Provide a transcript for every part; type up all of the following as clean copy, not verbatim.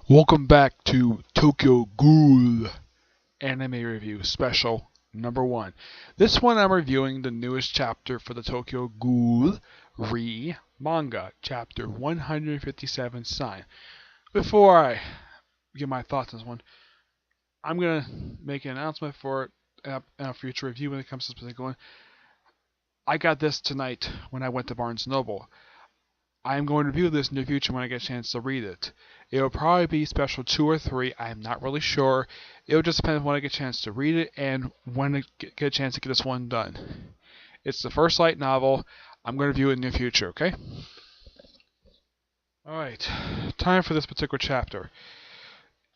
Welcome back to Tokyo Ghoul Anime Review Special number 1. This one I'm reviewing the newest chapter for the Tokyo Ghoul manga, chapter 157 Sign. Before I give my thoughts on this one, I'm going to make an announcement for it in a future review when it comes to this particular one. I got this tonight when I went to Barnes & Noble. I am going to review this in the future when I get a chance to read it. It'll probably be special 2 or 3. I'm not really sure. It'll just depend on when I get a chance to read it and when I get a chance to get this one done. It's the first light novel. I'm going to review it in the future, okay? Alright, time for this particular chapter.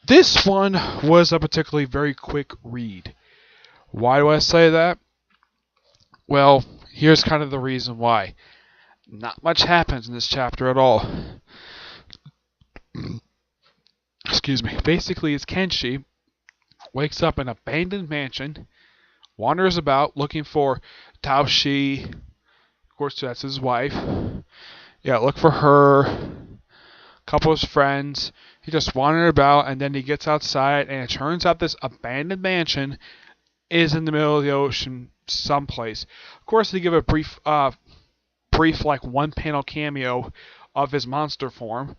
This one was a particularly very quick read. Why do I say that? Well, here's kind of the reason why. Not much happens in this chapter at all. Excuse me. Basically, it's Kenshi wakes up in an abandoned mansion, wanders about looking for Taoshi. Of course, that's his wife. Yeah, look for her. A couple of his friends. He just wandered about, and then he gets outside, and it turns out this abandoned mansion is in the middle of the ocean someplace. Of course, they give a brief like one-panel cameo of his monster form.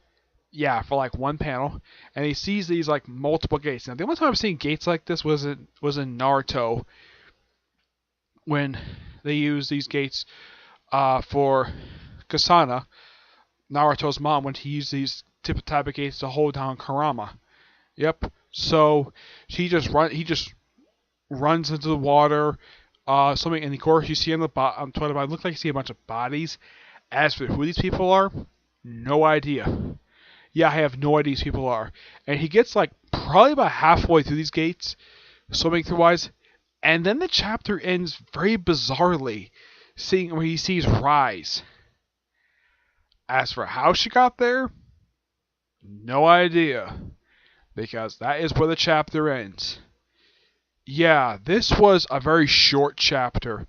Yeah, for like one panel, and he sees these like multiple gates. Now, the only time I've seen gates like this was in Naruto, when they used these gates for Kasana, Naruto's mom, when he used these type of gates to hold down Kurama. Yep. So he just runs into the water. Something, and of course you see on the bottom. It looks like you see a bunch of bodies. As for who these people are, no idea. Yeah, I have no idea who these people are. And he gets like probably about halfway through these gates, swimming through wise, and then the chapter ends very bizarrely, seeing where he sees Rise. As for how she got there, no idea, because that is where the chapter ends. Yeah, this was a very short chapter.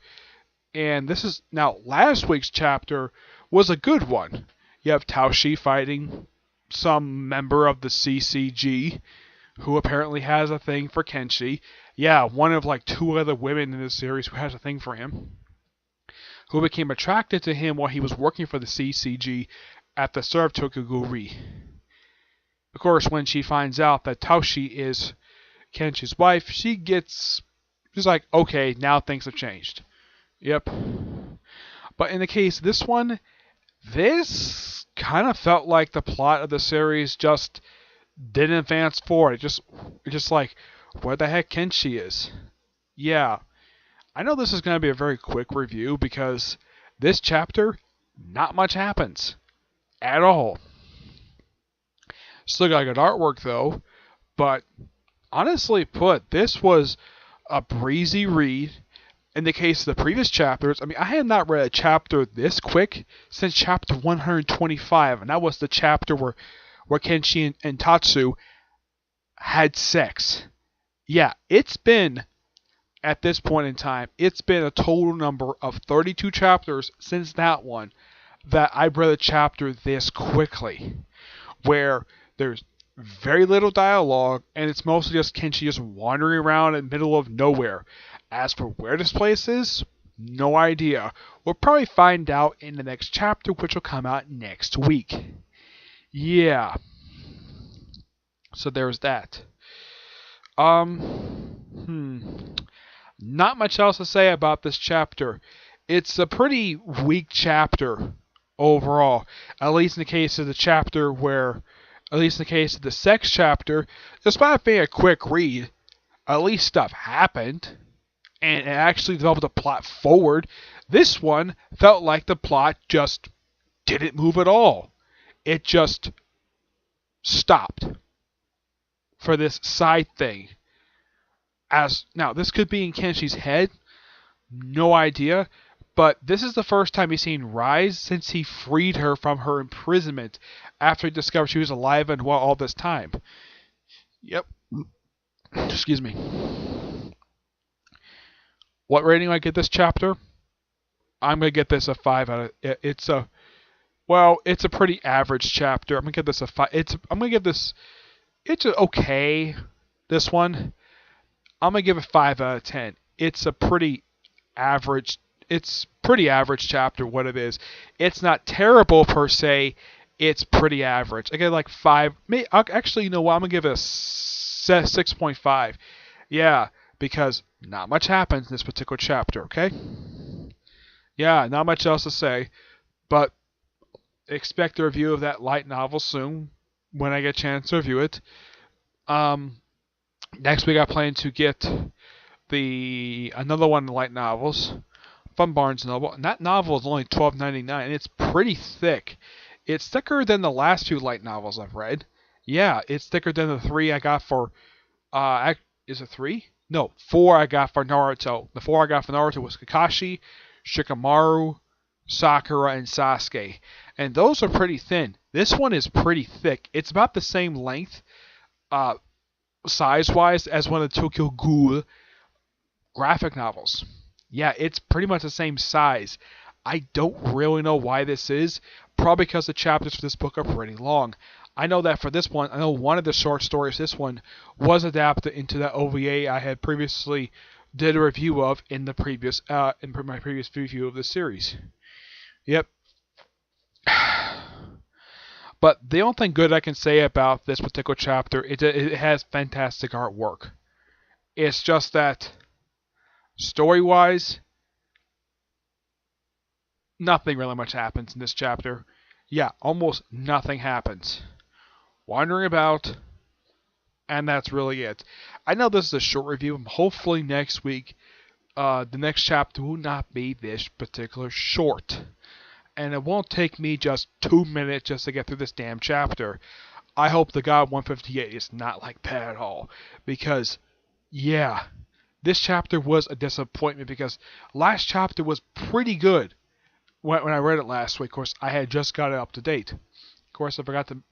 And this is now last week's chapter was a good one. You have Taoshi fighting some member of the CCG who apparently has a thing for Kenshi. Yeah, one of like 2 other women in this series who has a thing for him, who became attracted to him while he was working for the CCG at the start of Tokyo Ghoul. Of course, when she finds out that Taoshi is Kenshi's wife, she's like, okay, now things have changed. Yep. But in the case of this one, this kind of felt like the plot of the series just didn't advance forward. It just like, where the heck Kenshi is? Yeah. I know this is going to be a very quick review because this chapter, not much happens. At all. Still got good artwork though, but honestly put, this was a breezy read. In the case of the previous chapters, I had not read a chapter this quick since chapter 125, and that was the chapter where Kenshi and Tatsu had sex. Yeah, it's been, at this point in time, it's been a total number of 32 chapters since that one that I've read a chapter this quickly, where there's very little dialogue, and it's mostly just Kenshi just wandering around in the middle of nowhere. As for where this place is, no idea. We'll probably find out in the next chapter, which will come out next week. Yeah. So there's that. Not much else to say about this chapter. It's a pretty weak chapter overall. At least in the case of the chapter where, at least in the case of the sex chapter, despite being a quick read, at least stuff happened. And it actually developed a plot forward. This one felt like the plot just didn't move at all. It just stopped for this side thing. Now, this could be in Kenshi's head. No idea. But this is the first time he's seen Rise since he freed her from her imprisonment after he discovered she was alive and well all this time. Yep. Excuse me. What rating do I give this chapter? I'm going to get this a 5 out of it. It's a pretty average chapter. I'm going to give this a 5. I'm going to give this It's okay. This one, I'm gonna give it 5 out of 10. It's a pretty average. It's pretty average chapter. What it is, it's not terrible per se. It's pretty average. I get like 5. Actually, you know what? I'm gonna give it a 6.5. Yeah, because not much happens in this particular chapter. Okay. Yeah, not much else to say. But expect a review of that light novel soon when I get a chance to review it. Um, Next week I plan to get another one of the light novels from Barnes Noble, and that novel is only $12.99, and it's pretty thick. It's thicker than the last few light novels I've read. Yeah, it's thicker than the 3 I got for. Is it 3? No, 4 I got for Naruto. The 4 I got for Naruto was Kakashi, Shikamaru, Sakura, and Sasuke, and those are pretty thin. This one is pretty thick. It's about the same length, uh, size-wise, as one of the Tokyo Ghoul graphic novels. Yeah, it's pretty much the same size. I don't really know why this is. Probably because the chapters for this book are pretty long. I know that for this one, I know one of the short stories, this one, was adapted into that OVA I had previously did a review of in the previous in my previous review of the series. Yep. But the only thing good I can say about this particular chapter, it has fantastic artwork. It's just that story-wise, nothing really much happens in this chapter. Yeah, almost nothing happens. Wandering about, and that's really it. I know this is a short review. Hopefully next week, the next chapter will not be this particular short. And it won't take me just 2 minutes just to get through this damn chapter. I hope the God 158 is not like that at all. Because, yeah, this chapter was a disappointment because last chapter was pretty good. When I read it last week, of course, I had just got it up to date. Of course, I forgot to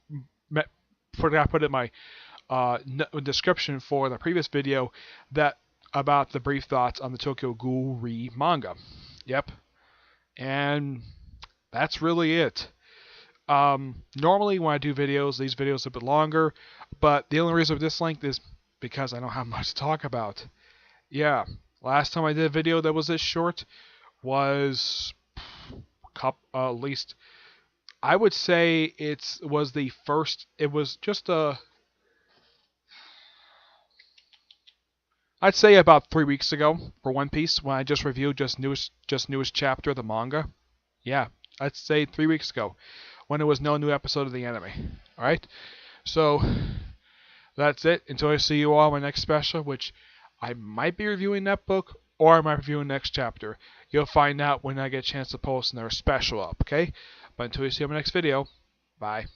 put in my description for the previous video that about the brief thoughts on the Tokyo Ghoul manga. Yep, and that's really it. Normally when I do videos, these videos are a bit longer, but the only reason for this length is because I don't have much to talk about. Yeah, last time I did a video that was this short was at least I would say it was the first. It was just I'd say about 3 weeks ago for One Piece when I just reviewed newest chapter of the manga. Yeah, I'd say 3 weeks ago when there was no new episode of the anime. All right, so that's it. Until I see you all in my next special, which I might be reviewing that book or I might be reviewing the next chapter. You'll find out when I get a chance to post another special up. Okay, but until you see you in my next video, bye.